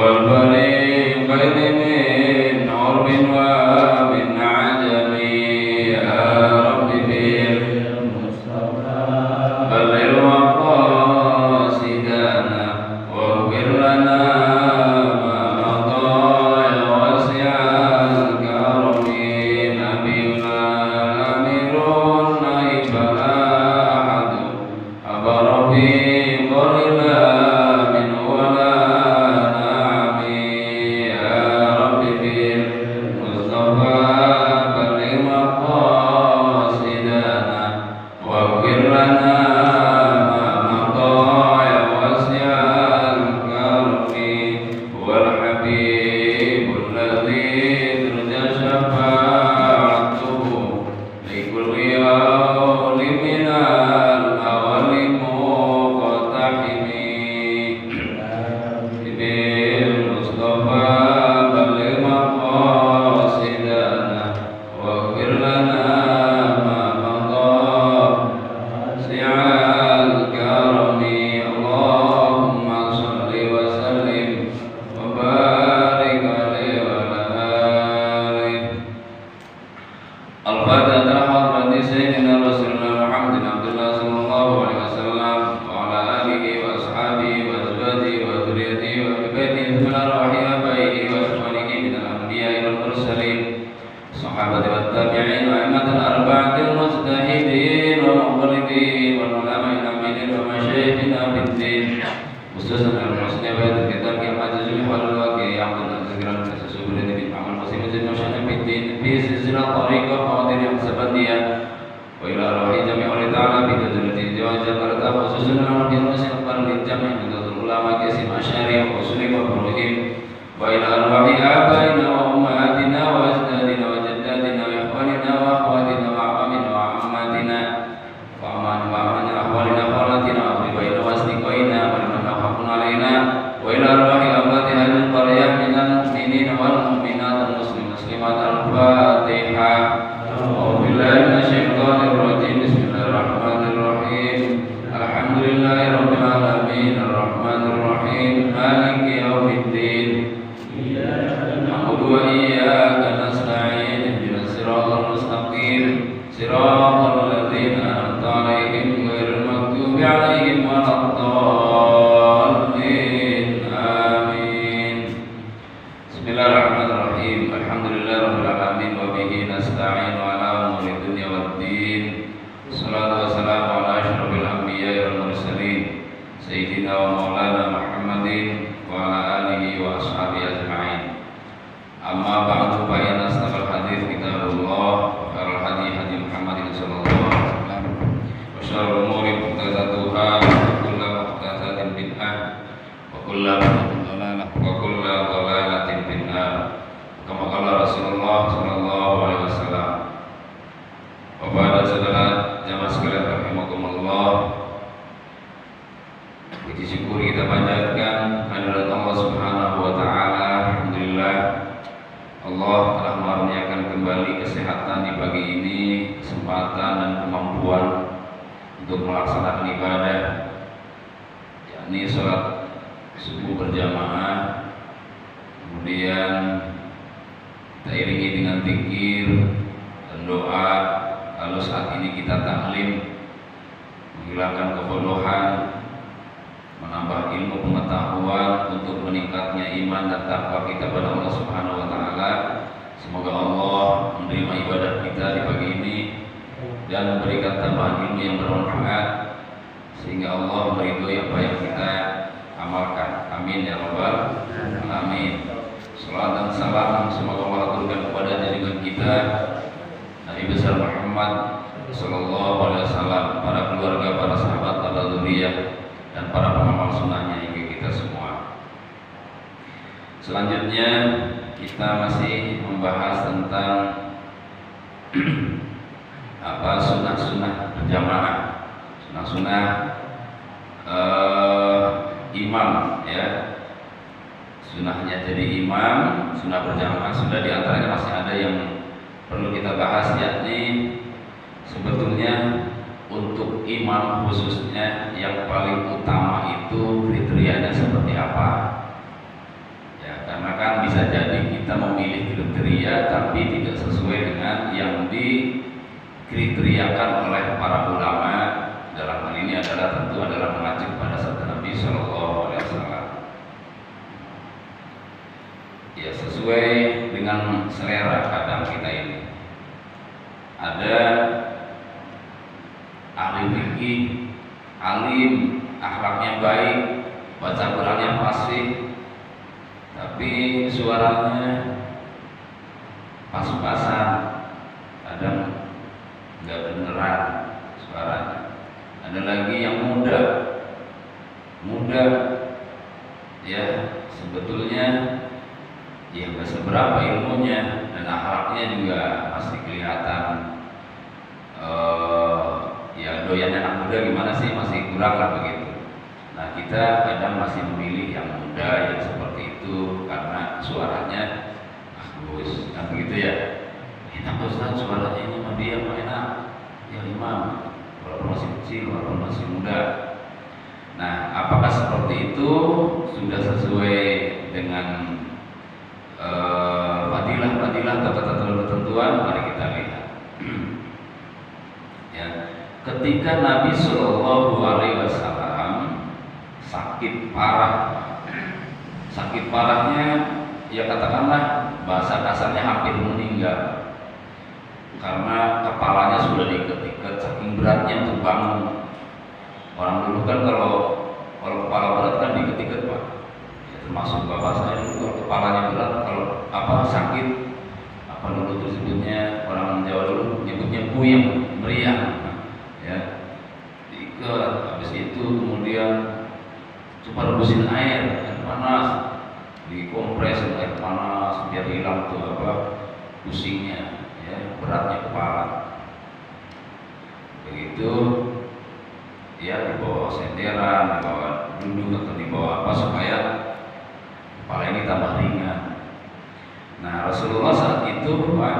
والفريقين من عرب ومن عجم يا رب بالمصطفى بلغ مقاصدنا واغفر لنا ما مضى يا واسع الكرم نبينا الأمير النائب الأحد أبر في قلنا من ولا نعم يا رب بالمصطفى بلغ مقاصدنا واغفر لنا ما مضى يا واسع الكرم هو الحبيب الذي ترجى شفاعته لكل يوم من الأول مقتحم بالمصطفى بلغ مقاصدنا واغفر لنا ما مضى واسع الكرم اللهم صل وسلم وبارك عليه وعلى آله الفاتحة حضرة سيدنا رسول الله محمد عبد الله صلى الله عليه وسلم وعلى آله وأصحابه وأزواجه وذريته وأهل بيته من أرواح آبائه وإخوانه من الأنبياء والمرسلين الصحابة والتابعين وأئمة الأربعة المجتهدين والمقلدين والعلماء العاملين ومشايخنا في الدين خصوصا المسلمين بيت الكتاب كما تجمع والواقع عبد العزيز بن سسوبر بن محمد قاسم بن مشان في الدين في سلسلة طريقة قادر السبتية وإلى أرواح جميع الله تعالى في تجربة الزواج جبرت خصوصا الأرواح المسلمين القرن الجميع من العلماء كاسم أشعري وأصولي وفروعهم وإلى أرواح آبائنا وأمهاتنا وأجدادنا وجداتنا وإخواننا وأخواتنا وأعمامنا وعماتنا وأعمامنا وأخوالنا وأخواتنا وأقربائنا وأصدقائنا ولمن حقنا علينا وإلى أرواح أموات أهل القرية من المؤمنين والمؤمنات المسلمين والمسلمات الفاتحة أعوذ بالله من الشيطان الرجيم بسم الله الرحمن الرحيم الحمد لله رب العالمين الرحمن الرحيم مالك يوم الدين نعبد وإياك نستعين اهدنا الصراط المستقيم صراط الذين أنعمت عليهم غير المغضوب عليهم ولا الضالين آمين بسم الله الرحمن الرحيم الحمد لله رب العالمين وبه نستعين على أمور الدنيا والدين الصلاة والسلام على أشرف الأنبياء والمرسلين سيدنا ومولانا محمد وعلى آله وأصحابه أجمعين أما بعد فإن أصدق الحديث كتاب الله وخير الهدي هدي محمد صلى الله عليه وسلم وشر الأمور محدثاتها وكل محدثات بدعة وكل بدعة ضلالة وكل ضلالة في النار كما قال رسول الله صلى الله عليه وسلم وبعد saudara jamaah sekalian rahimakumullah, puji syukur kita panjatkan kehadirat Allah Subhanahu wa taala. Alhamdulillah Allah telah mengaruniakan kembali kesehatan di pagi ini, kesempatan dan kemampuan untuk melaksanakan ibadah, yakni sholat subuh berjamaah. Kemudian kita iringi dengan zikir dan doa. Lalu saat ini kita taklim, menghilangkan kebodohan, menambah ilmu pengetahuan untuk meningkatnya iman dan takwa kita pada Allah Subhanahu wa taala. Semoga Allah menerima ibadah kita di pagi ini dan memberikan tambahan ilmu yang bermanfaat sehingga Allah meridhoi apa yang kita amalkan. Amin ya rabbal alamin. Salam dan salam semoga Allah turunkan kepada junjungan kita Nabi besar Muhammad sallallahu alaihi wasallam, para keluarga, para sahabat, para zuriyah dan para pengamal sunnahnya hingga kita semua. Selanjutnya kita masih membahas tentang sunnah-sunnah berjamaah, sunnah-sunnah imam ya. Sunnahnya jadi imam, sunnah berjamaah sudah diantaranya masih ada yang perlu kita bahas, yakni sebetulnya untuk imam khususnya yang paling utama itu kriterianya seperti apa. bisa jadi kita memilih kriteria tapi tidak sesuai dengan yang dikriteriakan oleh para ulama. Dalam hal ini tentu adalah mengacu pada sabda Nabi Shallallahu Alaihi Wasallam. Ya, sesuai dengan selera kadang kita ini. Ada ahli fikih, alim, akhlaknya baik, baca Qurannya fasih, tapi suaranya pas-pasan, kadang nggak beneran suaranya. Ada lagi yang muda, ya sebetulnya ya nggak seberapa ilmunya dan akhlaknya juga masih kelihatan ya doyan anak muda gimana sih, masih kurang lah begitu. Nah, kita kadang masih memilih yang muda yang seperti itu karena suaranya bagus, kan begitu ya. Enak Ustaz suaranya ini mah dia enak, ya imam, walaupun masih kecil, walaupun masih muda. Nah, apakah seperti itu sudah sesuai dengan fadilah atau ketentuan? Mari kita lihat. Ya, ketika Nabi Shallallahu Alaihi Wasallam sakit parahnya, ya katakanlah bahasa kasarnya hampir meninggal karena kepalanya sudah diikat-ikat, saking beratnya untuk bangun. Orang dulu kan kalau kepala berat kan diikat-ikat Pak, ya, termasuk bapak saya dulu kalau kepalanya berat, kalau sakit dulu tersebutnya, orang Jawa dulu nyebutnya puyeng, meriang, ya, diikat. Habis itu kemudian coba rebusin air panas, dikompres air panas biar hilang tuh pusingnya, ya, beratnya kepala. Begitu ya, dibawa senderan, dibawa duduk atau dibawa supaya kepala ini tambah ringan. Nah, Rasulullah saat itu Pak,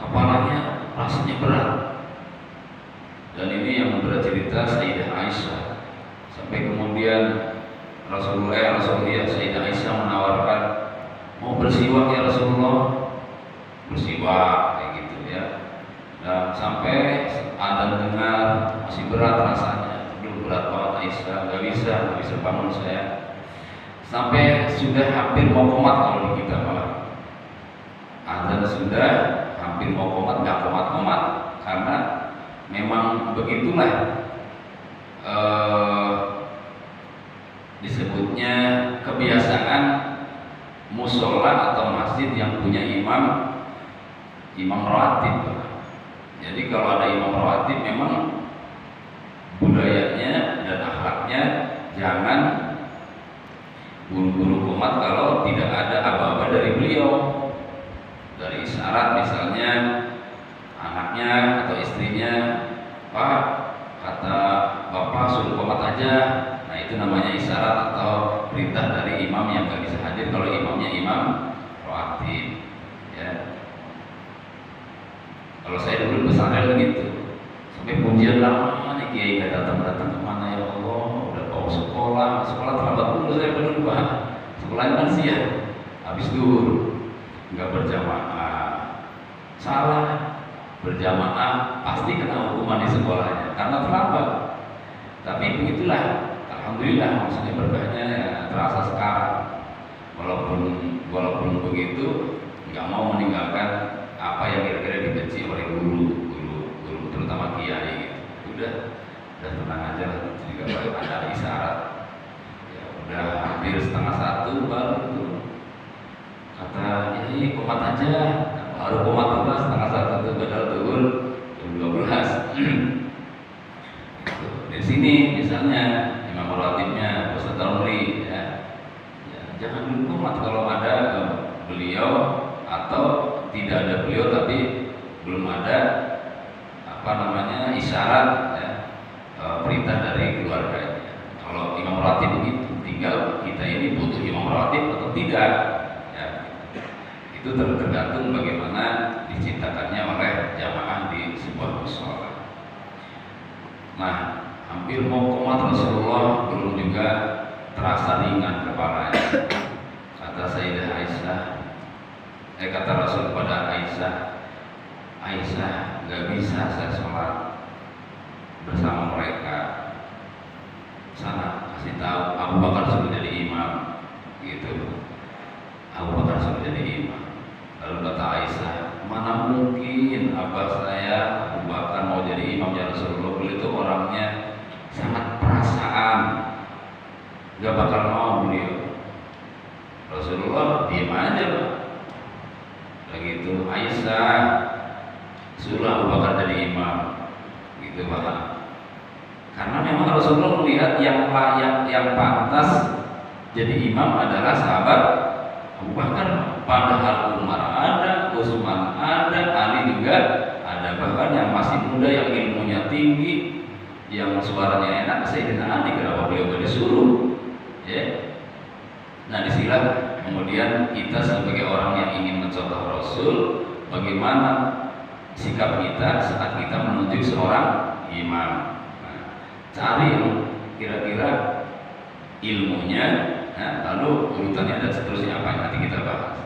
kepalanya rasanya berat. Dan ini yang bercerita Sayyidah Aisyah. Sampai kemudian Sayyidah Aisyah menawarkan, mau bersiwak ya Rasulullah, bersiwak kayak gitu ya. Nah, sampai ada dengar masih berat rasanya, berat banget Aisyah, nggak bisa bangun saya. Sampai sudah hampir mau komat kalau di kita malah. Azan sudah hampir mau komat, nggak komat karena memang begitulah disebutnya kebiasaan musola atau masjid yang punya imam rawatib. Jadi kalau ada imam rawatib memang budayanya dan akhlaknya jangan buru-buru komat kalau tidak ada aba-aba dari beliau. Dari isyarat misalnya anaknya atau istrinya, Pak, kata bapak suruh komat aja. Nah, itu namanya isyarat atau perintah dari imam yang gak bisa hadir kalau imamnya imam rawatib, ya. Kalau saya dulu pesantren gitu, sampai pujian lama nih kiai gak datang kemana ya Allah, udah bawa sekolah terlambat dulu saya dulu Pak. Sekolahnya kan siang, habis duhur, nggak berjamaah, salah berjamaah pasti kena hukuman di sekolahnya karena terlambat. Tapi begitulah, alhamdulillah, maksudnya berkahnya ya terasa sekarang. Walaupun begitu, nggak mau meninggalkan apa yang kira-kira dibenci oleh guru terutama kiai. Udah tenang aja lah, jika ada isyarat. Ya udah hampir 1:30 baru itu kata ini komat aja, baru komat 1:30 itu padahal tuhur jam 12. Di sini misalnya imam rawatibnya Ustaz Romli, ya, jangan dulu komat kalau ada beliau atau tidak ada beliau tapi belum ada isyarat, ya, perintah dari keluarganya. Kalau imam rawatib begitu, tinggal kita ini butuh imam rawatib atau tidak. Itu tergantung bagaimana diciptakannya oleh jamaah di sebuah mushola. Nah, hampir mau komat Rasulullah belum juga terasa ringan kepalanya. Kata Sayyidah Aisyah, kata Rasul kepada Aisyah, Aisyah, nggak bisa saya sholat bersama mereka. Sana kasih tahu Abu Bakar sudah jadi imam, gitu. Abu Bakar sudah jadi imam. Lalu kata Aisyah, mana mungkin abah saya Abu Bakar mau jadi imam ya Rasulullah. Beliau itu orangnya sangat perasaan, nggak bakal mau beliau. Rasulullah diam aja, Pak. Begitu Aisyah suruh Abu Bakar jadi imam, gitu Pak. Karena memang Rasulullah melihat yang layak, yang pantas jadi imam adalah sahabat Abu Bakar. Padahal Umar ada, Utsman ada, Ali juga ada, bahkan yang masih muda, yang ilmunya tinggi, yang suaranya enak, Sayyidina Ali. Kenapa beliau gak disuruh? Ya. Nah, disinilah kemudian kita sebagai orang yang ingin mencontoh Rasul, bagaimana sikap kita saat kita menunjuk seorang imam. Cari yang kira-kira ilmunya, nah, lalu urutannya dan seterusnya apa yang nanti kita bahas.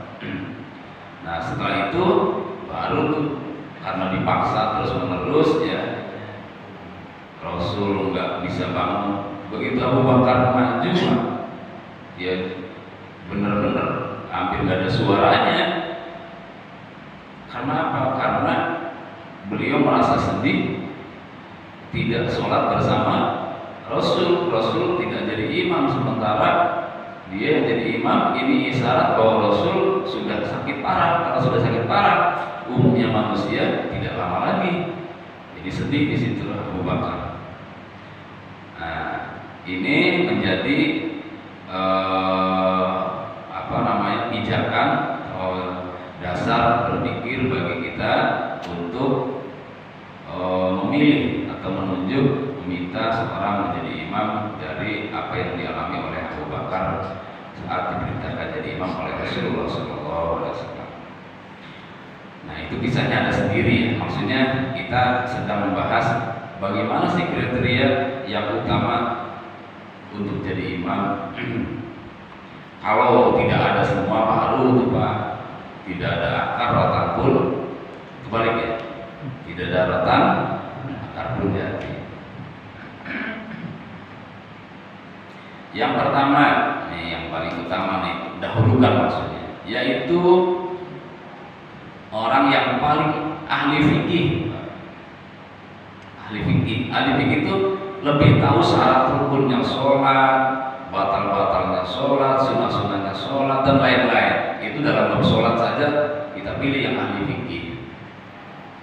Nah, setelah itu baru tuh, karena dipaksa terus menerus ya, Rasul nggak bisa bangun. Begitu Abu Bakar maju, ya benar-benar hampir nggak ada suaranya. Karena apa? Karena beliau merasa sedih tidak sholat bersama Rasul. Rasul tidak jadi imam, sementara dia yang jadi imam. Ini isyarat bahwa Rasul sudah sakit parah. Kalau sudah sakit parah, umumnya manusia tidak lama lagi. Jadi sedih di situ Abu Bakar. Nah, ini menjadi pijakan atau dasar berpikir bagi kita untuk memilih atau menunjuk, meminta seorang menjadi imam dari apa yang dialami oleh Abu Bakar saat diperintahkan jadi imam oleh Rasulullah SAW. Nah, itu kisahnya ada sendiri. Maksudnya kita sedang membahas bagaimana sih kriteria yang utama untuk jadi imam. Kalau tidak ada semua baru tuh Pak, tidak ada akar rotan pun, kebalik ya, tidak ada rotan akar pun jadi. Yang pertama, nih yang paling utama nih, dahulukan maksudnya, yaitu orang yang paling ahli fikih. Ahli fikih itu lebih tahu syarat rukunnya sholat, batal-batalnya sholat, sunah-sunahnya sholat, dan lain-lain. Itu dalam bab sholat saja kita pilih yang ahli fikih.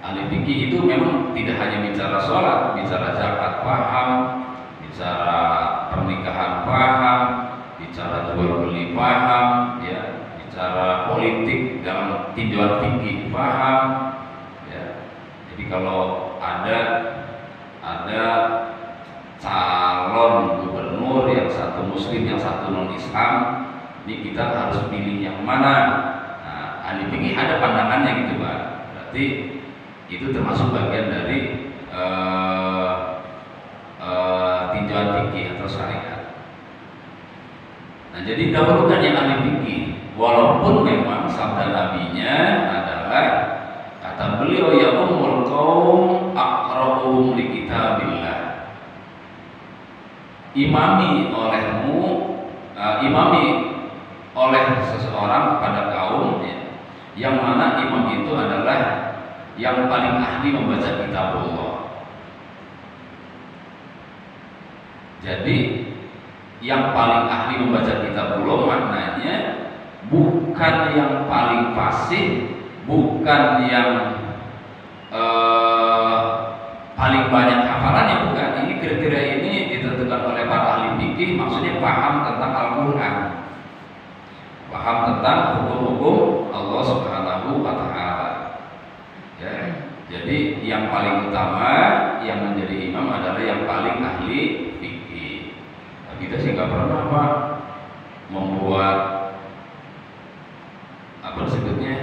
Ahli fikih itu memang tidak hanya bicara sholat, bicara zakat paham, bicara pernikahan paham, bicara jual beli paham, ya, bicara politik dalam tinjauan fikih paham, ya. Jadi kalau ada calon gubernur yang satu muslim, yang satu non Islam, ini kita harus pilih yang mana. Nah, ahli fikih ada pandangannya gitu Pak. Berarti itu termasuk bagian dari tinjauan fikih atau syariat. Nah, jadi dahulukan yang ahli fikih, walaupun memang sabda nabinya adalah, kata beliau, ya ummul qaum aqra'uhum li kitabillah. Imami oleh seseorang pada kaum ya, yang mana imam itu adalah yang paling ahli membaca kitab Allah. Jadi yang paling ahli membaca kitab Allah maknanya bukan yang paling fasih, bukan yang paling banyak hafalannya, bukan. Ini kriteria ini ditentukan oleh para ahli fikih, maksudnya paham tentang Al-Quran, paham tentang hukum-hukum Allah Subhanahu wa Ta'ala. Ya, jadi yang paling utama yang menjadi imam adalah yang paling ahli fikih. Nah, kita sih nggak pernah Pak membuat apa disebutnya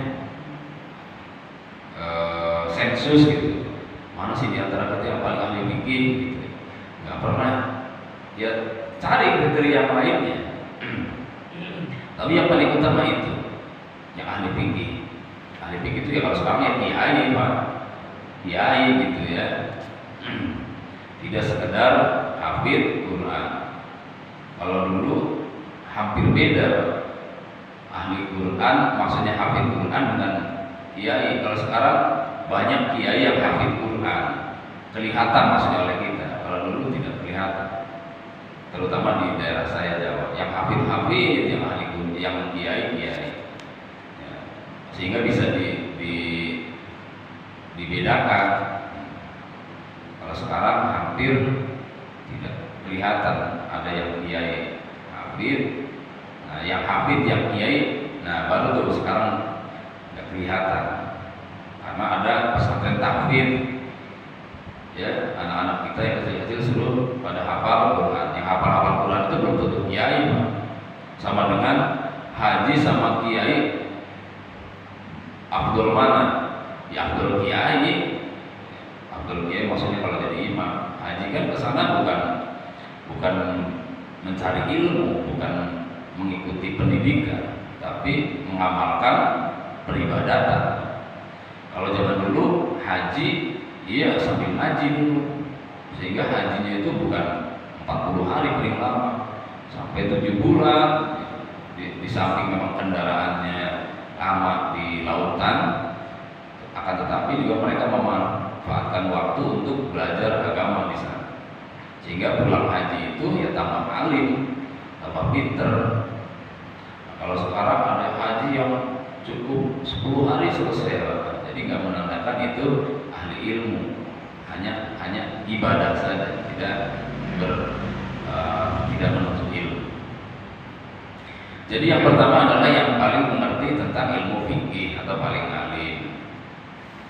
sensus gitu. Mana sih di antara kita yang paling ahli fikih gitu. Nggak pernah. Ya cari kriteria yang lainnya. Tapi yang paling utama itu yang ahli fikih. Ahli fikih itu ya kalau sekarang ya kiai Pak, kiai gitu ya. Tidak sekedar hafid Quran. Kalau dulu hampir beda ahli Quran, maksudnya hafid Quran dengan kiai. Kalau sekarang banyak kiai yang hafid Quran, kelihatan maksudnya oleh kita. Kalau dulu tidak kelihatan, terutama di daerah saya Jawa, yang hafid, yang ahli Quran, yang kiai ya. Sehingga bisa dibedakan. Kalau sekarang hampir tidak kelihatan ada yang kiai hafid, nah yang hafid yang kiai, nah baru tuh sekarang nggak kelihatan karena ada pesantren tahfidz ya, anak-anak kita yang kecil-kecil suruh pada hafal Quran. Yang hafal Quran itu belum tentu kiai, sama dengan haji sama kiai. Abdul mana? Ya Abdul Kiai. Abdul Kiai maksudnya kalau jadi imam. Haji kan kesana bukan mencari ilmu, bukan mengikuti pendidikan, tapi mengamalkan peribadatan. Kalau zaman dulu haji, iya sambil ngaji dulu, sehingga hajinya itu bukan 40 hari paling lama, sampai 7 bulan. Di samping memang kendaraannya lama di lautan, akan tetapi juga mereka memanfaatkan waktu untuk belajar agama di sana, sehingga pulang haji itu ya tambah alim, tambah pinter. Nah, kalau sekarang ada haji yang cukup 10 hari selesai, jadi nggak menandakan itu ahli ilmu, hanya ibadah saja, tidak menuntut ilmu. Jadi yang pertama adalah yang paling mengerti tentang ilmu fikih atau paling alim.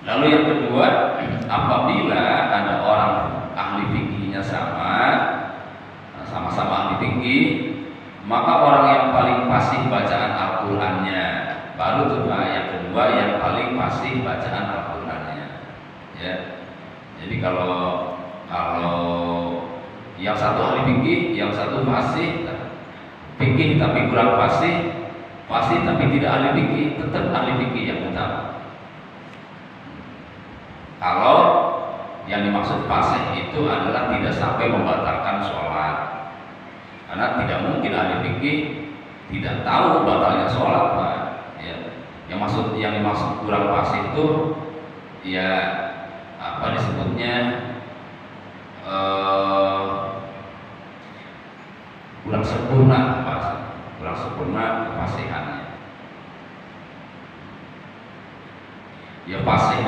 Lalu yang kedua, apabila ada orang ahli fikihnya sama-sama ahli fikih, maka orang yang paling fasih bacaan Al-Qur'annya, baru tuh yang kedua yang paling fasih bacaan Al-Qur'annya. Ya. Jadi kalau yang satu ahli fikih, yang satu fasih fikih tapi kurang fasih tapi tidak ahli fikih, tetap ahli fikih yang utama. Kalau yang dimaksud fasih itu adalah tidak sampai membatalkan sholat, karena tidak mungkin ahli fikih tidak tahu batalnya sholat, Pak. Ya. Yang dimaksud kurang fasih itu ya apa disebutnya kurang sempurna kefasihannya. Ya fasih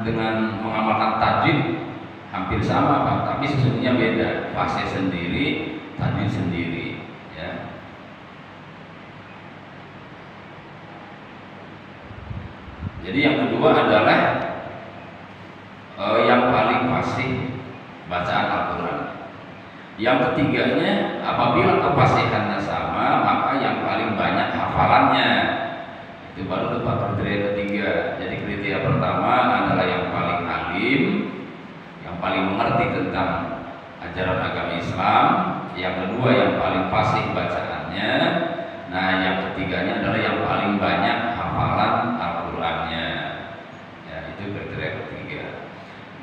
dengan mengamalkan tajwid hampir sama Pak, tapi sesungguhnya beda. Fasih sendiri, tajwid sendiri, ya. Jadi yang kedua adalah yang paling fasih bacaan Al-Quran. Yang ketiganya, apabila kefasihannya sama, maka yang paling banyak hafalannya. Itu baru tempat kriteria ketiga. Jadi kriteria pertama adalah yang paling alim, yang paling mengerti tentang ajaran agama Islam. Yang kedua yang paling fasih bacaannya. Nah yang ketiganya adalah yang paling banyak hafalan Al-Qurannya. Ya, itu kriteria ketiga.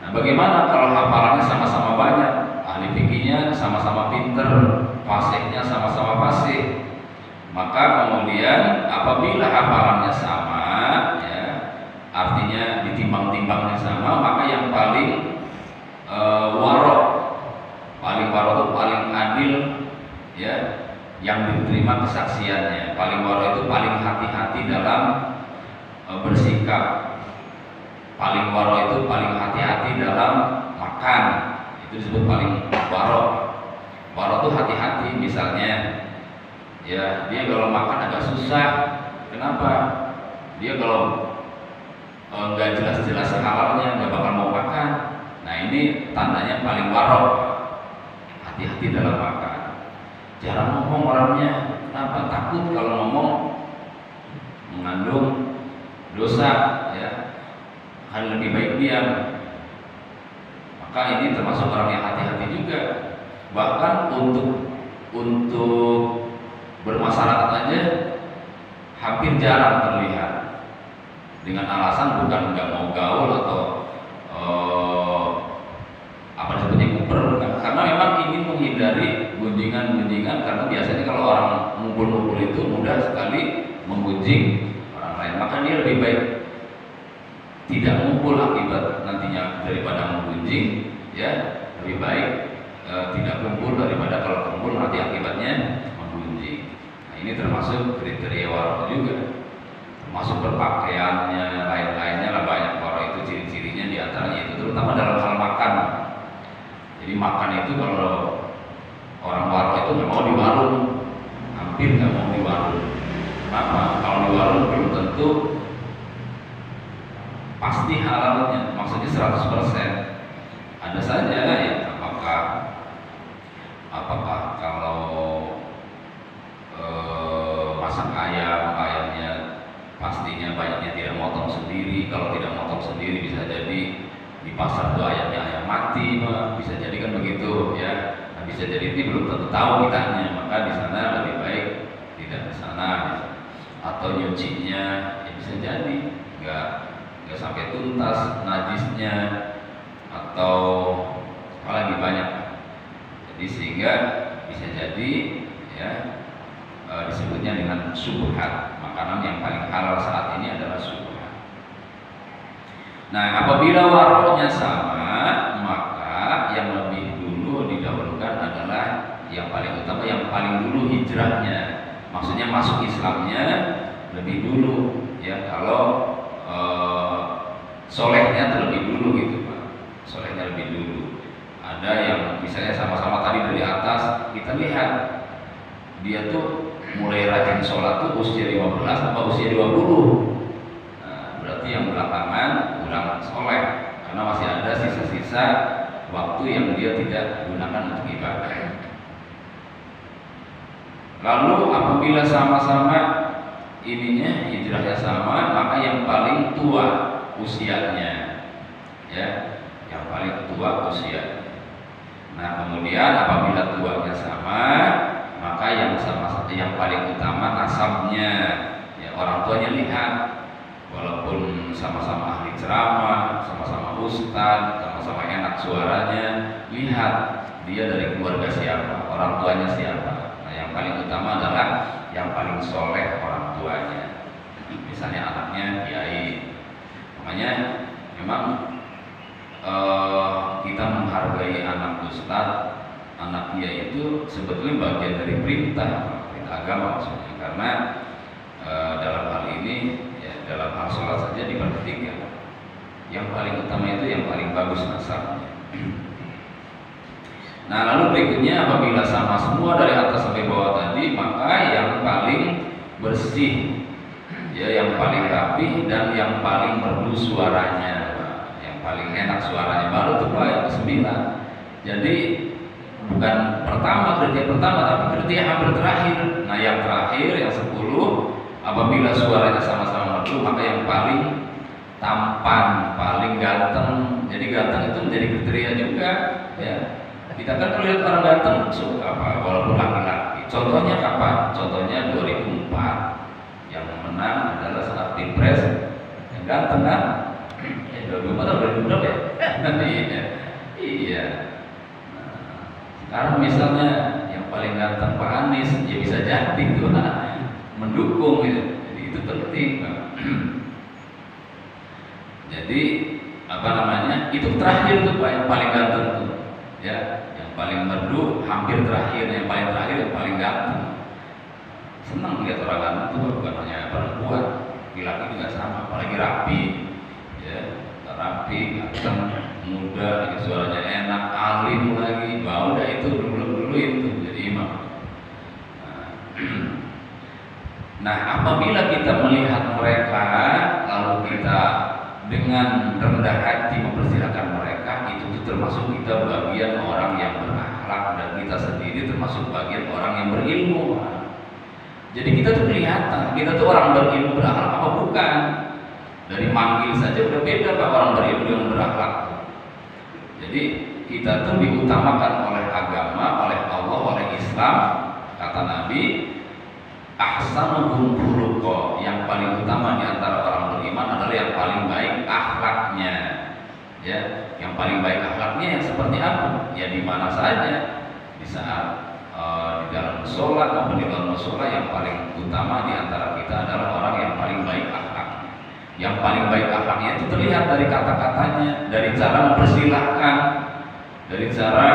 Nah bagaimana kalau hafalannya sama-sama banyak? Ahli fikihnya sama-sama pinter, fasihnya sama-sama fasih. Maka kemudian apabila hafalannya sama, ya, artinya ditimbang-timbangnya sama, maka yang paling warok itu paling adil, ya, yang diterima kesaksiannya. Paling warok itu paling hati-hati dalam bersikap. Paling warok itu paling hati-hati dalam makan. Itu disebut paling warok. Warok itu hati-hati, misalnya ya dia kalau makan agak susah. Kenapa? Dia kalau nggak jelas-jelas halalnya nggak bakal mau makan. Nah ini tandanya paling warok, hati-hati dalam makan. Jarang ngomong orangnya. Kenapa? Takut kalau ngomong mengandung dosa, ya. Kan lebih baik diam. Maka ini termasuk orang yang hati-hati juga. Bahkan untuk bermasyarakat aja hampir jarang terlihat. dengan alasan bukan nggak mau gaul atau apa disebutnya kuper, bukan. Karena memang ingin menghindari gunjingan-gunjingan, karena biasanya kalau orang ngumpul-ngumpul itu mudah sekali menggunjing orang lain, maka dia lebih baik tidak ngumpul akibat nantinya daripada menggunjing, ya lebih baik tidak kumpul daripada kalau kumpul nanti akibatnya menggunjing. Nah, ini termasuk kriteria warok juga, termasuk berpakaiannya, lain-lainnya lah, banyak warok itu ciri-cirinya, diantaranya itu terutama dalam hal makan. Jadi makan itu kalau orang warok itu nggak mau di warung, hampir nggak mau di warung. Kenapa? Kalau di warung belum tentu pasti halalnya, maksudnya 100%. Ada saja ya, apakah kalau masak ayamnya pastinya banyaknya tidak motong sendiri. Kalau tidak motong sendiri bisa jadi di pasar tuh ayamnya ayam mati, bisa jadi kan begitu ya. Nah, bisa jadi ini belum tentu tahu kitanya, maka di sana lebih baik tidak di sana. Atau nyucinya ya bisa jadi nggak sampai tuntas najisnya, atau apalagi banyak. Jadi sehingga bisa jadi ya disebutnya dengan syubhat. Makanan yang paling halal saat ini adalah syubhat. Nah, apabila waroknya sama, maka yang lebih dulu didahulukan adalah yang paling utama, yang paling dulu hijrahnya, maksudnya masuk Islamnya lebih dulu ya. Kalau solehnya terlebih dulu gitu Pak, solehnya lebih dulu. Ada yang misalnya sama-sama tadi dari atas kita lihat dia tuh mulai rajin sholat tuh usia 15 atau usia 20. Nah, berarti yang belakangan kurang soleh karena masih ada sisa-sisa waktu yang dia tidak gunakan untuk ibadah. Lalu apabila sama-sama ininya hijrahnya sama, maka yang paling tua usianya ya, yang paling tua usianya. Nah, kemudian apabila tuanya sama, maka yang paling utama nasabnya ya, orang tuanya lihat, walaupun sama-sama ahli ceramah, sama-sama ustadz, sama-sama enak suaranya, lihat dia dari keluarga siapa, orang tuanya siapa. Nah, yang paling utama adalah yang paling soleh orang tuanya. Misalnya anaknya kiai, makanya memang kita menghargai anak ustadz, anak kiai itu sebetulnya bagian dari perintah agama maksudnya, karena dalam hal ini ya, dalam hal sholat saja diperhatikan yang paling utama itu yang paling bagus nasabnya. Nah, lalu berikutnya apabila sama semua dari atas sampai bawah tadi, maka yang paling bersih ya, yang paling rapi dan yang paling merdu suaranya, yang paling enak suaranya, baru tuh Pak yang ke-9. Jadi bukan kriteria pertama, tapi kriteria hampir terakhir. Nah, yang terakhir yang 10, apabila suaranya sama-sama merdu, maka yang paling tampan, paling ganteng. Jadi ganteng itu menjadi kriteria juga ya. Kita kan melihat orang ganteng suka apa, walaupun laki-laki. Contohnya kapan? Contohnya 2004 yang menang adalah saat Pilpres yang ganteng kan? Ya 2004 atau 2000 ya? Iya. Sekarang misalnya yang paling ganteng Pak Anies, ya bisa jadi tuh mendukung gitu. Jadi itu penting. Jadi apa namanya? Itu terakhir tuh Pak yang paling ganteng tuh. Ya, yang paling merdu hampir terakhir, yang paling terakhir yang paling ganteng. Senang lihat orang ganteng tuh, bukan hanya perempuan, laki-laki juga sama, apalagi rapi. Ya, rapi, ganteng, muda, suaranya enak, alim lagi, bau dah itu dulu itu jadi imam. Nah, apabila kita melihat mereka lalu kita dengan rendah hati mempersilahkan mereka, itu termasuk kita bagian orang yang berakhlak, dan kita sendiri termasuk bagian orang yang berilmu. Jadi kita tuh kelihatan, kita tuh orang berilmu berakhlak apa bukan? Dari manggil saja udah beda Pak, orang berilmu dengan berakhlak. Jadi kita tuh diutamakan oleh agama, oleh Allah, oleh Islam. Kata Nabi, ahsanuhum khuluqa, yang paling utama di antara orang beriman adalah paling baik akhlaknya. Ya, yang paling baik akhlaknya yang seperti apa? Ya di mana saja, di saat di dalam sholat maupun di dalam sholat, yang paling utama di antara kita adalah orang yang paling baik akhlaknya. Yang paling baik akhlaknya itu terlihat dari kata-katanya, dari cara mempersilahkan, dari cara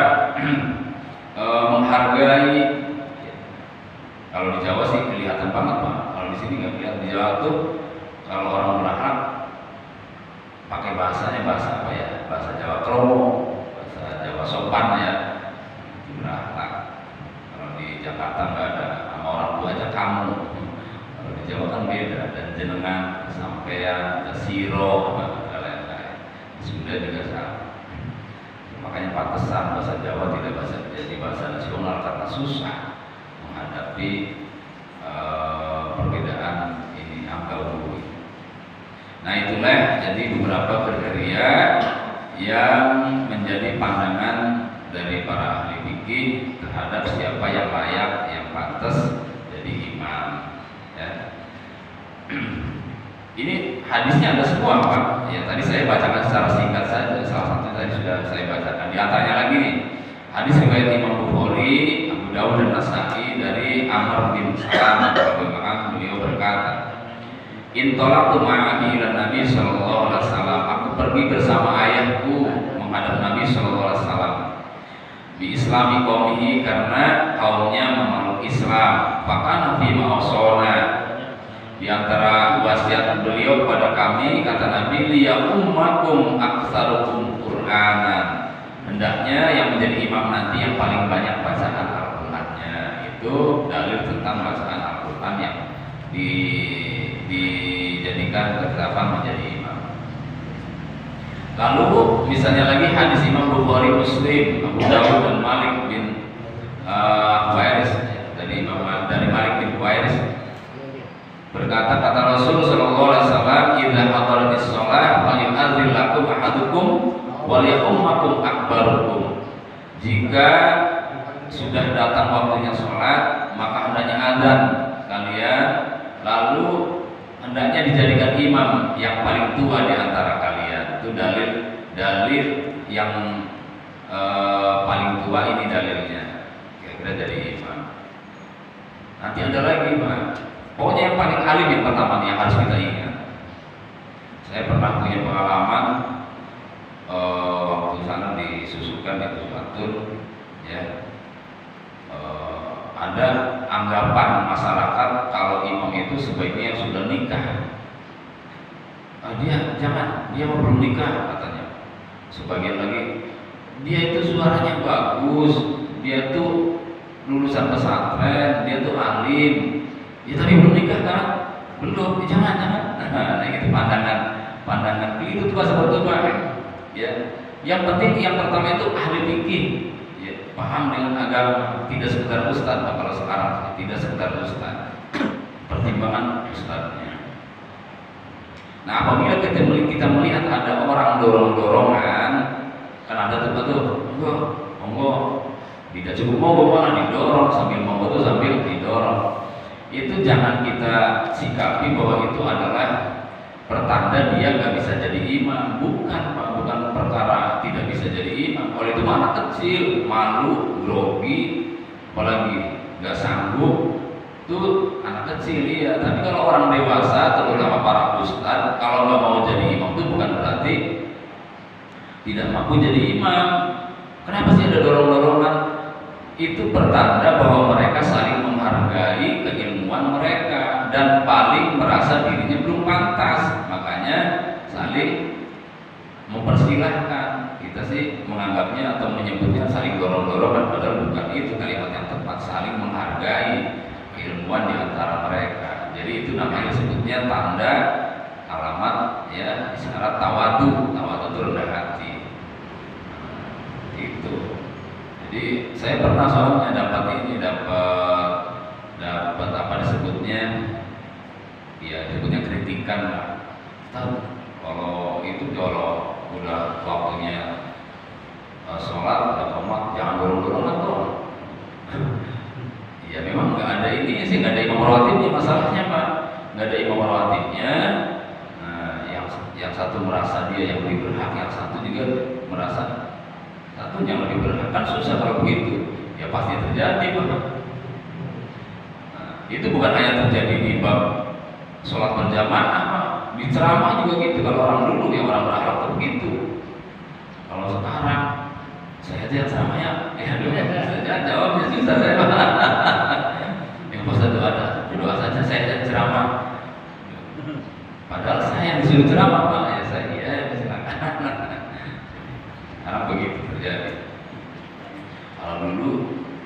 menghargai. Kalau di Jawa sih kelihatan banget Pak. Kalau di sini nggak kelihatan. Di Jawa tuh kalau orang berakhlak pakai bahasanya bahasa apa ya? Bahasa Jawa kromo, bahasa Jawa sopan ya. Berakhlak. Kalau di Jakarta nggak ada, sama orang tua aja kamu. Kalau di Jawa kan beda, dan jenengan, sampean, ada siro, dan lain-lain. Sudah juga sama. Makanya pantesan bahasa Jawa tidak jadi bahasa nasional karena susah menghadapi perbedaan ini anggawi. Nah itulah jadi beberapa kriteria yang menjadi pandangan dari para ahli fikih terhadap siapa yang layak, yang pantas jadi imam. Ya. Ini hadisnya ada semua Pak. Ya tadi saya bacakan secara singkat saja. Salah satu tadi sudah saya bacakan. Di antaranya lagi nih hadis riwayat Imam Bukhari, Abu Dawud dan Nasa'i dari Amr bin Salam radhiyallahu, beliau berkata, "Intolaqtu ma'a ila Nabi sallallahu alaihi wasallam." Aku pergi bersama ayahku menghadap Nabi sallallahu alaihi wasallam. Bi islami qaumihi, karena kaumnya memeluk Islam. Fakana fi ma'asona, di antara wasiat beliau kepada kami, kata Nabi, liya ummakum aktsarukum Qur'anan, hendaknya yang menjadi imam nanti yang paling banyak bacaan Al-Qur'annya. Itu dalil tentang bacaan Al-Qur'an yang dijadikan ketetapan menjadi imam. Lalu misalnya lagi hadis Imam Bukhari, Muslim, Abu Dawud dan Malik bin Huwairis, dari Malik bin Huwairis berkata, kata Rasul sallallahu alaihi wasallam, "Idza hadaratis shalah falyu'adzin lakum ahadukum wa liyummakum akbarukum." Jika sudah datang waktunya sholat, maka hendaknya adzan kalian, lalu hendaknya dijadikan imam yang paling tua di antara kalian. Itu dalil yang paling tua ini dalilnya. Kira-kira jadi imam. Nanti ada lagi Pak. Pokoknya yang paling alim yang pertama yang harus kita ingat. Saya pernah punya pengalaman waktu sana disusukan di Sumatun, ya. Ada anggapan masyarakat kalau imam itu sebaiknya yang sudah nikah. Dia jangan, dia mau belum nikah katanya. Sebagian lagi, dia itu suaranya bagus, dia tuh lulusan pesantren, dia tuh alim. Ya tapi belum nikah kan? Belum, jangan. Nah itu pandangan keliru tuh seperti itu Pak. Ya, yang penting yang pertama itu ahli fikih, ya, paham dengan agama, tidak sekedar ustaz. Nah, kalau sekarang tidak sekedar ustaz, pertimbangan ustaznya. Nah apabila kita melihat ada orang dorong-dorongan, kan ada tuh, monggo, tidak cukup monggo malah didorong, sambil monggo tuh sambil didorong. Itu jangan kita sikapi bahwa itu adalah pertanda dia nggak bisa jadi imam. Bukan Pak, bukan perkara tidak bisa jadi imam. Oleh itu anak kecil, malu, grogi, apalagi nggak sanggup, itu anak kecil ya. Tapi kalau orang dewasa, terutama para ustadz, kalau nggak mau jadi imam itu bukan berarti tidak mampu jadi imam. Kenapa sih ada dorong-dorongan? Itu pertanda bahwa mereka saling menghargai keilmuan mereka dan paling merasa dirinya belum pantas, makanya saling mempersilahkan. Kita sih menganggapnya atau menyebutnya saling dorong-dorongan, padahal bukan itu kalimat yang tepat. Saling menghargai keilmuan di antara mereka. Jadi itu namanya sebutnya tanda, alamat, ya, isyarat tawadu. Tawadu itu rendah hati. Itu. Jadi saya pernah soalnya dapat apa disebutnya, ya disebutnya kritikan lah. Kalau itu kalau udah waktunya sholat udah komat, jangan dorong-dorongan tuh. Ya memang nggak ada ini sih, nggak ada imam rawatibnya masalahnya Pak, nggak ada imam rawatibnya. Nah satu merasa dia yang lebih berhak, yang satu juga merasa satu yang lebih berhak. Kan susah kalau begitu, ya pasti terjadi Pak. Nah, itu bukan hanya terjadi di bab sholat berjamaah, di ceramah juga gitu. Kalau orang dulu yang orang berakhlak tuh begitu. Kalau sekarang saya aja ceramahnya, saya jawabnya susah saya. Yang Ustaz doa saja saya ceramah. Padahal saya yang disuruh ceramah Pak, ya saya silakan. Karena begitu terjadi. Kalau dulu,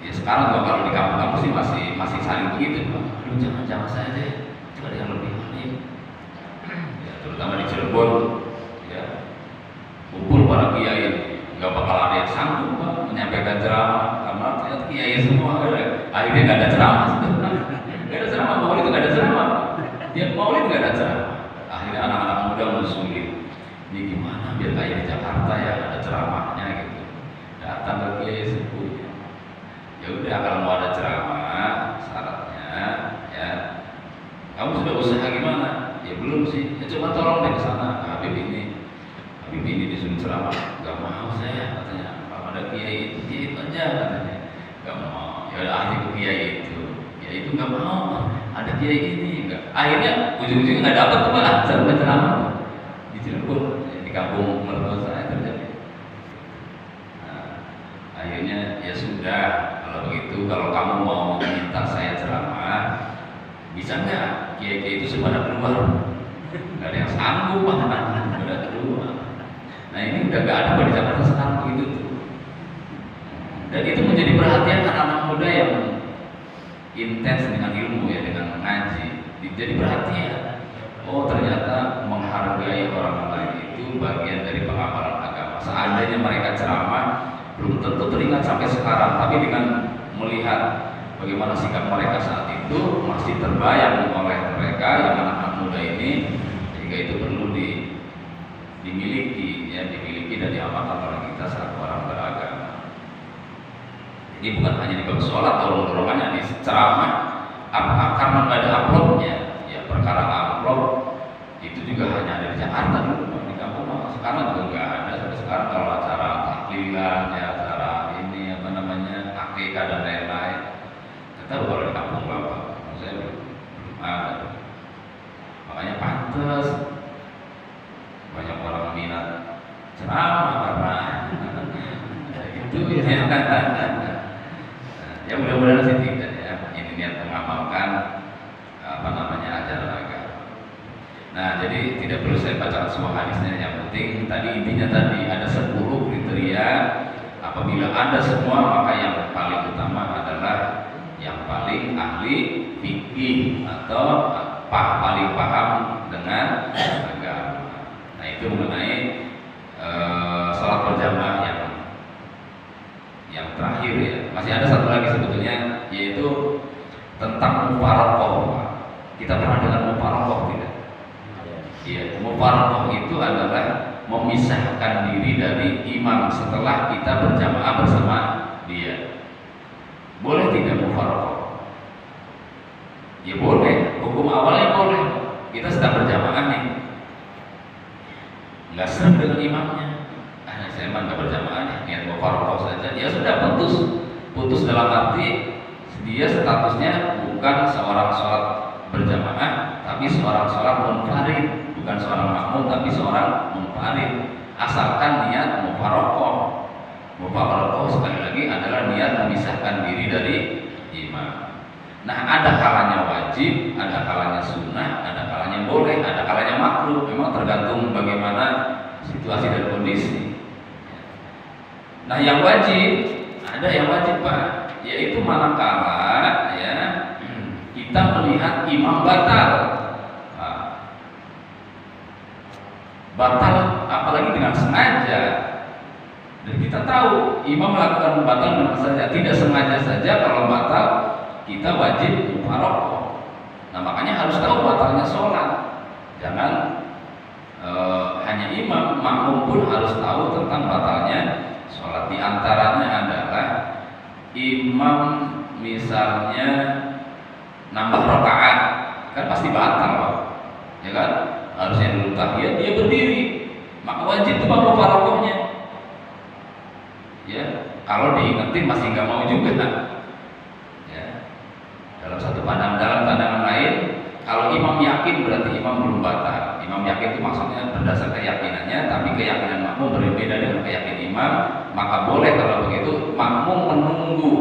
ya sekarang juga kalau di kampus-kampus sih masih saling begitu Pak. Aduh jangan saya deh, itu ada yang lebih aneh. Ya, terutama di Cirebon, ya kumpul para kiai, nggak bakal ada yang sanggup Pak menyampaikan ceramah karena ternyata kiai semua akhirnya nggak ada ceramah. Nggak ada ceramah, Maulid itu nggak ada ceramah. Dia Maulid nggak ada ceramah. Akhirnya anak-anak muda mensulit, ini gimana biar kayak di Jakarta ya ada ceramahnya gitu. Datang ke kiai sepuh. Ya udah kalau mau ada ceramah syaratnya ya kamu sudah usaha gimana? Ya belum sih. Ya coba tolong deh ke sana Habib ini disuruh ceramah. Gak mau saya katanya. Kalau ada kiai itu aja katanya. Gak mau. Ya udah aja ke kiai itu. Ya itu gak mau. Ada kiai ini. Akhirnya ujung-ujungnya nggak dapat tuh Pak ceramah di Cirebon, di kampung mertua saya terjadi. Nah, akhirnya ya sudah kalau begitu, kalau kamu mau minta saya ceramah, bisa nggak kiai-kiai itu semuanya keluar? Nggak ada yang sanggup Pak, udah keluar. Nah ini udah nggak ada di Jakarta sekarang begitu tuh. Dan itu menjadi perhatian anak-anak muda yang intens dengan ilmu ya, dengan mengaji. Jadi perhatian, oh ternyata menghargai orang lain itu bagian dari pengamalan agama. Seandainya mereka ceramah, belum tentu teringat sampai sekarang, tapi dengan melihat bagaimana sikap mereka saat itu masih terbayang oleh mereka yang anak-anak muda ini, sehingga itu perlu dimiliki dan diamalkan oleh kita saat orang beragama. Jadi bukan hanya di bab sholat atau dorongannya di ceramah. Apakah karena nggak ada amplopnya? Ya perkara amplop itu juga hanya ada di Jakarta dulu, di kampung. Sekarang juga nggak ada. Sampai sekarang kalau acara tahlilan, ya acara ini apa namanya akikah dan lain-lain, kita kalau di kampung Bapak, saya belum ada. Makanya pantas banyak orang minat ceramah karena itu ya. Ya mudah-mudahan sih tidak ya. Ini niat mengamalkan apa namanya ajaran agama. Nah jadi tidak perlu saya bacakan semua hadisnya. Yang penting tadi intinya tadi ada 10 kriteria. Apabila ada semua maka yang paling utama adalah yang paling ahli fikih atau paling paham dengan agama. Nah itu mengenai sholat berjamaah yang terakhir ya. Masih ada satu lagi sebetulnya, yaitu tentang mufaraqah. Kita pernah dengar mufaraqah tidak? Iya, mufaraqah itu adalah memisahkan diri dari imam setelah kita berjamaah bersama dia. Boleh tidak mufaraqah? Ya boleh, hukum awalnya boleh. Kita sedang berjamaah nih, nggak serem dengan imamnya. Saya emang nggak berjamaah nih, niat mufaraqah saja. Ya sudah putus dalam arti dia statusnya bukan seorang sholat berjamaah, tapi seorang sholat munfarid, bukan seorang makmum, tapi seorang munfarid. Asalkan niat mufaraqah. Mufaraqah sekali lagi adalah niat memisahkan diri dari imam. Nah ada kalanya wajib, ada kalanya sunnah, ada kalanya boleh, ada kalanya makruh. Memang tergantung bagaimana situasi dan kondisi. Nah yang wajib, ada yang wajib Pak, yaitu manakala ya kita melihat imam batal. Batal apalagi dengan sengaja. Dan kita tahu imam melakukan batal dengan sengaja, tidak sengaja saja. Kalau batal kita wajib mufaraqah. Nah makanya harus tahu batalnya sholat. Jangan hanya imam, makmum pun harus tahu tentang batalnya sholat. Di antaranya adalah imam misalnya nambah rakaat, kan pasti batal Pak. ya kan? Harusnya dulu tahiyat dia berdiri, maka wajib itu makmum mufarokohnya. Ya, kalau diingetin masih nggak mau juga kan? Ya, dalam satu pandangan lain, kalau imam yakin berarti imam belum batal. Imam yakin itu maksudnya berdasar keyakinannya, tapi keyakinan makmum berbeda dengan keyakinan imam, maka boleh kalau begitu makmum menunggu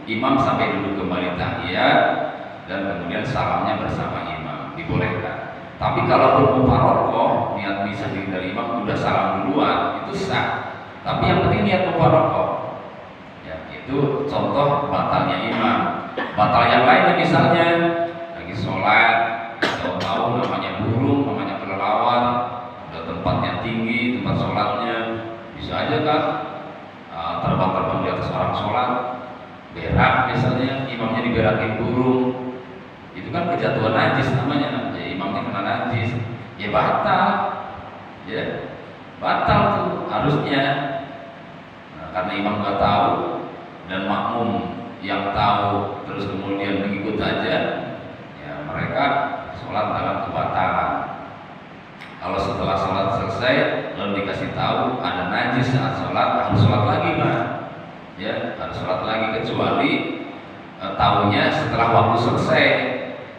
imam sampai duduk kembali tahiyat dan kemudian salamnya bersama imam, dibolehkan. Tapi kalau mufarokoh niat bisa dari imam udah salam duluan itu sah. Tapi yang penting niat mufarokoh. Ya, itu contoh batalnya imam. Batal yang lain misalnya lagi sholat, tahu namanya burung, namanya kelelawar, udah tempatnya tinggi, tempat sholatnya bisa aja kan terbang-terbang di atas orang sholat, berak misalnya, imamnya diberakin burung, itu kan kejatuhan najis namanya, ya, imamnya kena najis, ya batal, ya batal tuh harusnya. Nah, karena imam nggak tahu dan makmum yang tahu terus kemudian mengikut aja, ya mereka sholat dalam kebatalan. Kalau setelah sholat selesai lalu dikasih tahu ada najis saat sholat, harus sholat lagi Pak. Ya, harus sholat lagi kecuali tahunya setelah waktu selesai,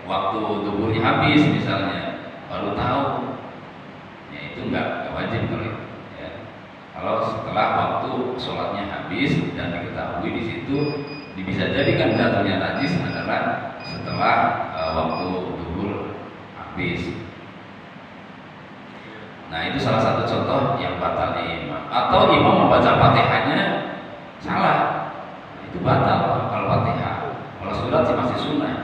waktu zuhurnya habis misalnya, baru tahu. Ya itu enggak wajib kalau itu. Ya. Kalau setelah waktu sholatnya habis dan diketahui di situ, bisa jadi kan jatuhnya najis adalah setelah waktu zuhur habis. Nah itu salah satu contoh yang batalnya imam. Atau imam membaca fatihahnya salah, itu batal kalau fatihah. Kalau surat sih masih sunnah.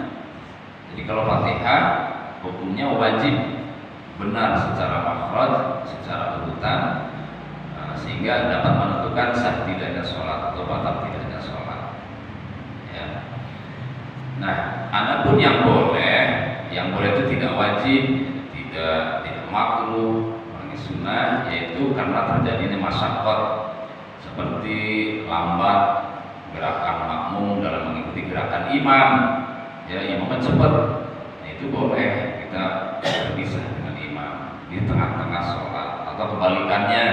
Jadi kalau fatihah hukumnya wajib benar secara makhraj, secara urutan, sehingga dapat menentukan sah tidaknya sholat atau batal tidaknya sholat. Ya. Nah, adapun yang boleh itu tidak wajib, tidak makruh, sunnah, yaitu karena terjadinya masyaqqat seperti lambat gerakan makmum dalam mengikuti gerakan imam, ya imamnya cepat, nah, itu boleh kita berpisah dengan imam di tengah-tengah sholat, atau kebalikannya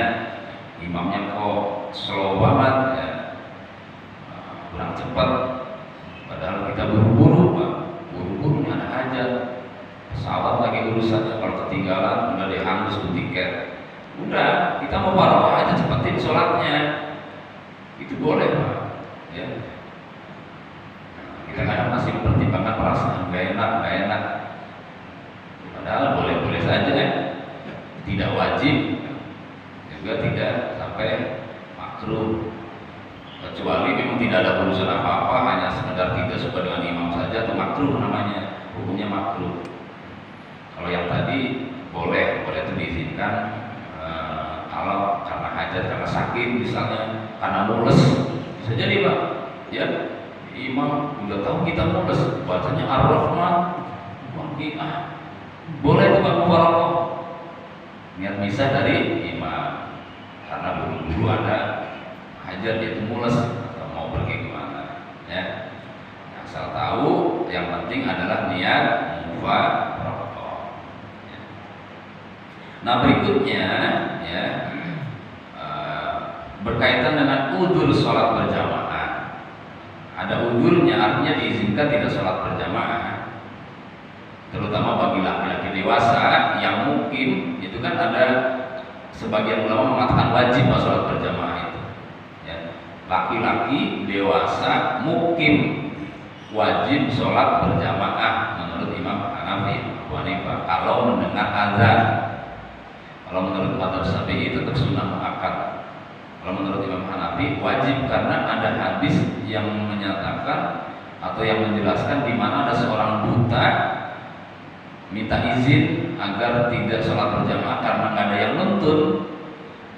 imamnya kok slow banget, ya kurang cepat, padahal kita buru-buru Pak, buru-buru ada hajat, pesawat lagi urusannya, kalau ketinggalan udah dihangus tuh tiket, udah kita mau baru aja cepetin sholatnya, itu boleh Pak. Ya. Kita kadang masih mempertimbangkan perasaan gak enak, padahal boleh-boleh saja ya, tidak wajib, juga tidak sampai makruh, kecuali memang tidak ada urusan apa-apa, hanya sekedar tidak suka dengan imam saja, itu makruh namanya, hukumnya makruh. Kalau yang tadi boleh itu diizinkan kalau karena hajat, karena sakit misalnya, karena mules, bisa jadi Pak. Ya, imam udah tahu kita mules, bacanya Ar-Rahman, boleh itu Pak mufarokoh, niat misah dari imam, karena buru-buru ada hajat yaitu mules atau mau pergi kemana. Ya, asal tahu, yang penting adalah niat mufarokoh. Nah berikutnya ya berkaitan dengan udzur sholat berjamaah. Ada udzurnya, artinya diizinkan tidak sholat berjamaah, terutama bagi laki-laki dewasa yang mungkin itu kan ada sebagian ulama mengatakan wajib sholat berjamaah itu. Ya, laki-laki dewasa mungkin wajib sholat berjamaah menurut Imam Hanafi, Abu Hanifah kalau mendengar azan. Kalau menurut mazhab Syafi'i tetap sunnah muakkad. Kalau menurut Imam Hanafi wajib, karena ada hadis yang menyatakan atau yang menjelaskan di mana ada seorang buta minta izin agar tidak sholat berjamaah karena nggak ada yang nuntun.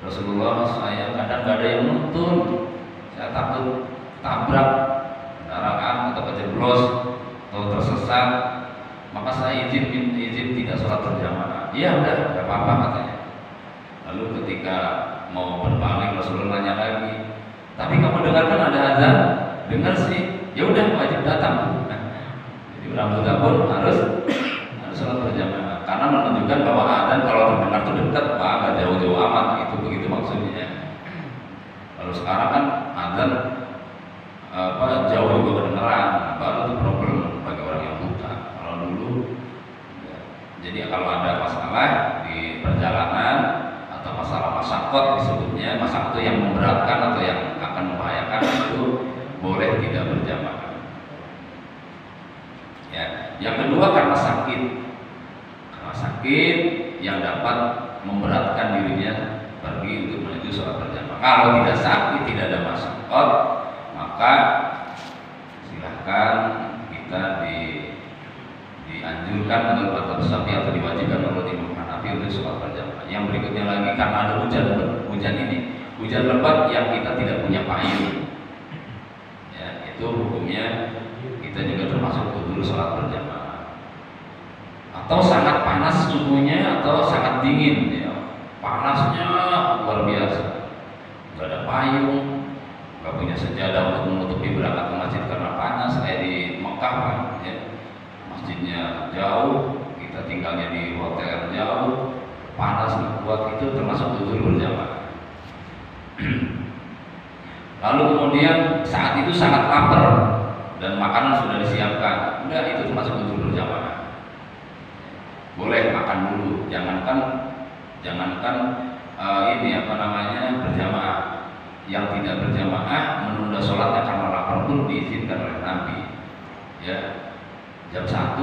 Rasulullah, saya kadang nggak ada yang nuntun, saya takut tabrak kendaraan atau kejeblos atau tersesat, maka saya izin tidak sholat berjamaah. Iya udah, nggak apa-apa katanya. Lalu ketika mau berpaling Rasulullah nanya lagi, tapi kamu dengarkan ada azan? Dengar sih, ya udah wajib datang. Jadi orang buta pun harus sholat berjamaah. karena menunjukkan bahwa adzan kalau terdengar itu dekat, Pak, nggak jauh-jauh amat, itu begitu maksudnya. Kalau sekarang kan adzan jauh juga kedengeran, baru itu problem bagi orang yang buta. Kalau dulu, ya. Jadi kalau ada masalah di perjalanan atau masalah masyaqqat disebutnya, masyaqqat itu yang memberatkan atau yang akan membahayakan, itu boleh tidak berjamaah. Ya, yang kedua karena sakit yang dapat memberatkan dirinya pergi untuk menuju sholat berjamaah. Kalau tidak sakit, tidak ada masyaqqat, maka silahkan kita dianjurkan menurut mazhab Syafi'i atau diwajibkan menurut Imam Hanafi untuk sholat berjamaah. Yang berikutnya lagi karena ada hujan lebat yang kita tidak punya payung, ya, itu hukumnya kita juga termasuk kudu sholat berjamaah. Atau sangat panas suhunya atau sangat dingin, ya. Panasnya luar biasa, nggak ada payung, nggak punya sejadah untuk menutupi berangkat ke masjid karena panas, kayak di Mekah kan, ya. Masjidnya jauh, kita tinggalnya di hotel yang jauh, panas nggak kuat, itu termasuk uzur berjamaah. Lalu kemudian saat itu sangat lapar dan makanan sudah disiapkan, enggak, itu termasuk uzur berjamaah. Boleh makan dulu, jangankan berjamaah. Yang tidak berjamaah menunda sholatnya karena lapar pun diizinkan oleh Nabi. Ya, jam 1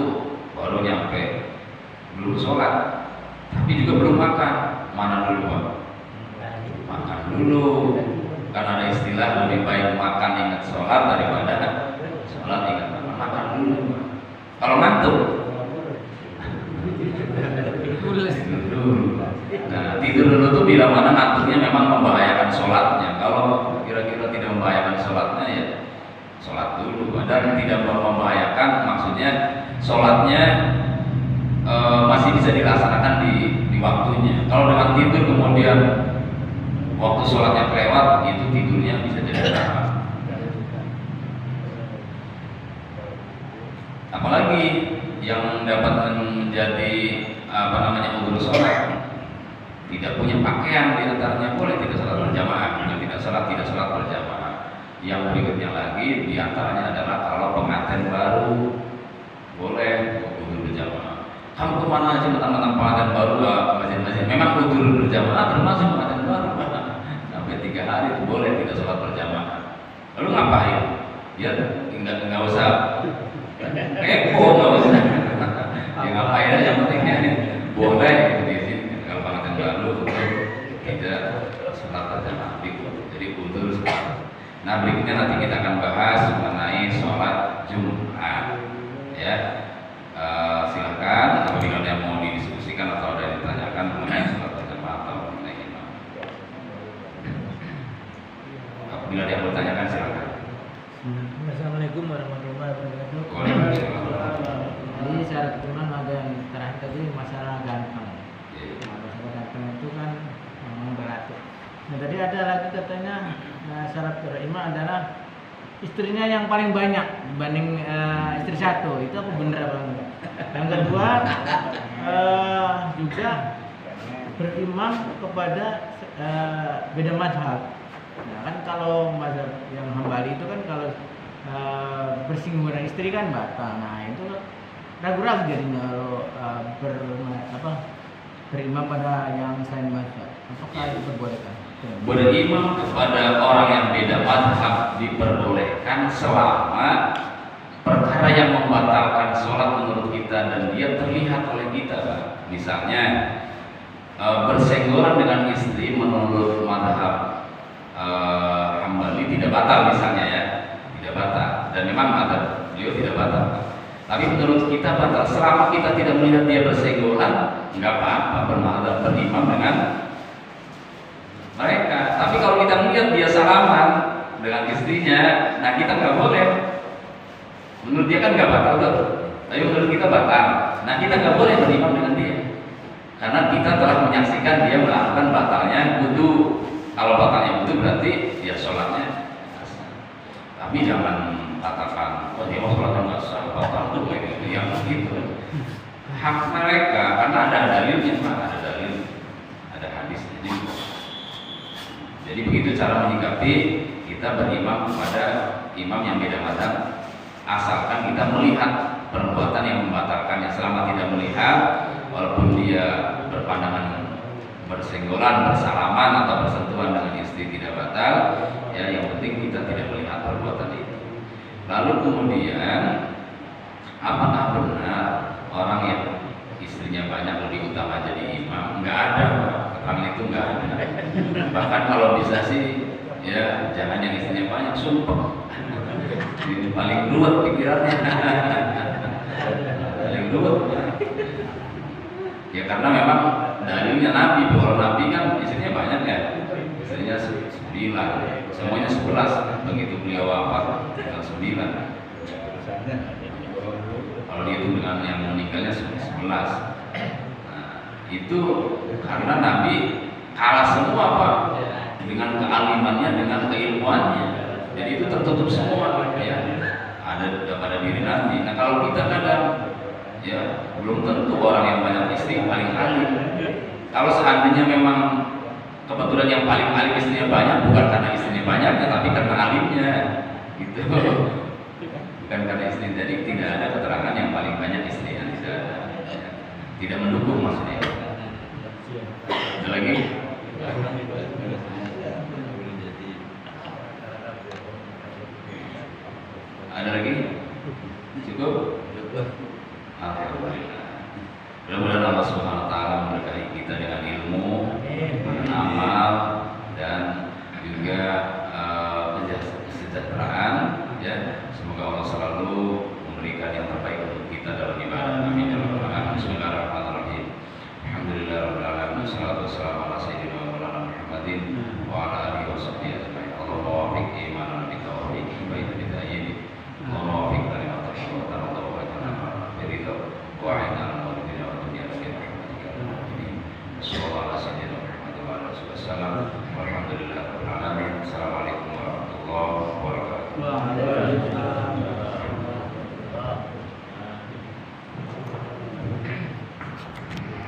baru nyampe, belum sholat, tapi juga belum makan. Mana dulu, Pak? Makan dulu. Karena ada istilah lebih baik makan ingat sholat daripada sholat ingat makan. Makan dulu, Pak. Kalau ngantuk, tidur dulu tuh bila mana ngantuknya memang membahayakan sholatnya. Kalau kira-kira tidak membahayakan sholatnya, ya sholat dulu. Dan tidak membahayakan, maksudnya sholatnya masih bisa dilaksanakan di waktunya. Kalau dengan tidur kemudian waktu sholatnya kelewat, itu tidurnya bisa jadi haram. Apalagi yang dapat menjadi uzur sholat, tidak punya pakaian, di antaranya boleh tidak sholat berjamaah, tidak sholat berjamaah. Yang berikutnya lagi di antaranya adalah kalau pengantin baru, boleh uzur berjamaah. Kamu kemana aja mentang-mentang pengantin baru ke masjid-masjid? Memang uzur berjamaah termasuk pengantin baru, sampai 3 hari itu boleh tidak sholat berjamaah. Lalu ngapain? Ya nggak usah kepo, nggak usah. Ya ngapain aja, yang pentingnya boleh diizinkan kalau pengantin baru untuk tidak sholat berjamaah. Jadi uzur. Nah, berikutnya nanti kita akan bahas mengenai sholat Jumat. Ya, silakan apabila ada yang mau didiskusikan atau ada yang ditanyakan mengenai sholat berjamaah atau mengenai imam. Apabila ada yang mau ditanyakan, silakan. Assalamualaikum warahmatullahi wabarakatuh. Jadi secara keturunan ada yang terakhir tadi masalah ganteng. Masalah ganteng itu kan memang berat. Nah tadi ada lagi katanya syarat berimam adalah istrinya yang paling banyak dibanding istri satu. Itu apa benar apa enggak? Yang kedua juga berimam kepada beda mazhab. Nah kan kalau mazhab yang Hambali itu kan kalau bersinggungan dengan istri kan batal. Nah itu ragu-ragu jadinya kalau berimam pada yang selain mazhab. Apakah diperbolehkan? Berimam kepada orang yang beda mazhab diperbolehkan selama perkara yang membatalkan sholat menurut kita dan dia terlihat oleh kita, Pak. Misalnya bersenggolan dengan istri menurut mazhab Hambali tidak batal misalnya, ya, tidak batal, dan memang mazhab beliau tidak batal. Tapi menurut kita batal selama kita tidak melihat dia bersenggolan, nggak apa-apa berimam dengan mereka. Tapi kalau kita melihat dia salaman dengan istrinya, nah kita nggak boleh. Menurut dia kan nggak batal tuh, tapi menurut kita batal. Nah kita nggak boleh berimam dengan dia, karena kita telah menyaksikan dia melakukan batalnya wudu. Kalau batalnya wudu berarti dia sholatnya sah. Tapi jangan katakan, oh dia mau sholatnya nggak sah, batal tuh kayak gitu, yang gitu. hak mereka karena ada dalilnya, ada dalil, ada hadisnya juga. Jadi begitu cara menyikapi kita berimam kepada imam yang beda mazhab, asalkan kita melihat perbuatan yang membatalkannya. Selama tidak melihat, walaupun dia berpandangan bersenggolan, bersalaman atau bersentuhan dengan istri tidak batal, ya yang penting kita tidak melihat perbuatan itu. Lalu kemudian apakah benar orang yang istrinya banyak lebih utama jadi imam? Enggak ada, orang itu enggak ada. Bahkan kalau bisa sih ya jangan yang istrinya banyak, sumpah. Ini paling ruwet pikirannya. Paling ruwet. Ya karena memang dalilnya Nabi, kalau Nabi kan istrinya banyak ya, istrinya 9, semuanya 11. Begitu beliau wafat tinggal 9. Kalau dihitung dengan yang meninggalnya 11. Nah, itu karena Nabi kalah semua Pak, dengan kealimannya, dengan keilmuannya. Jadi itu tertutup semua ya, ada pada diri Nabi. Nah kalau kita kadang ya belum tentu orang yang banyak istri yang paling alim. Kalau seandainya memang kebetulan yang paling alim istrinya banyak, bukan karena istrinya banyaknya, tapi karena alimnya gitu. Bukan karena istri. Jadi tidak ada keterangan yang paling banyak istri, yang tidak ada, tidak mendukung maksudnya. Ada lagi? Ada lagi? Cukup? Alhamdulillah. Mudah-mudahan Allah Subhanahu wa taala memberkahi kita dengan ilmu, dengan amal, dan juga kesejahteraan ya. Semoga Allah selalu memberikan yang terbaik untuk kita dalam ibadah. Amin ya rabbal alamin. Bismillahirrahmanirrahim. Alhamdulillahirabbil alamin. Wassalatu wassalamu ala sayyidina Muhammadin